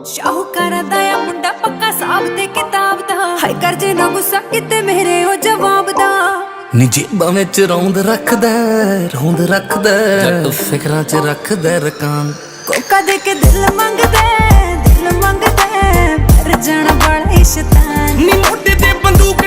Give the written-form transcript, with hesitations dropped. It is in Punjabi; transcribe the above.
ਸ਼ਾਹੂਕਾਰਾਂ ਦਾ ਆ ਮੁੰਡਾ ਪੱਕਾ ਸਾਬ ਤੇ ਕਿਤਾਬ ਦਾ, ਹਾਏ ਕਰ ਜੇ ਨਾ ਗੁੱਸਾ ਕਿਤੇ ਮੇਰੇ ਉਹ ਜਵਾਬ ਦਾ। ਨੀ ਜੇਬਾਂ ਵਿੱਚ ਰੌਂਦ ਰੱਖਦਾ ਜੱਟ ਫਿਕਰਾਂ 'ਚ ਰੱਖਦਾ ਰਕਾਨ। ਕੋਕਾ ਦੇ ਕੇ ਦਿਲ ਮੰਗਦਾ ਮਰ ਜਾਣਾ ਬੜਾ ਸ਼ੈਤਾਨ। ਨੀ ਮੋਢੇ ਤੇ ਬੰਦੂਕ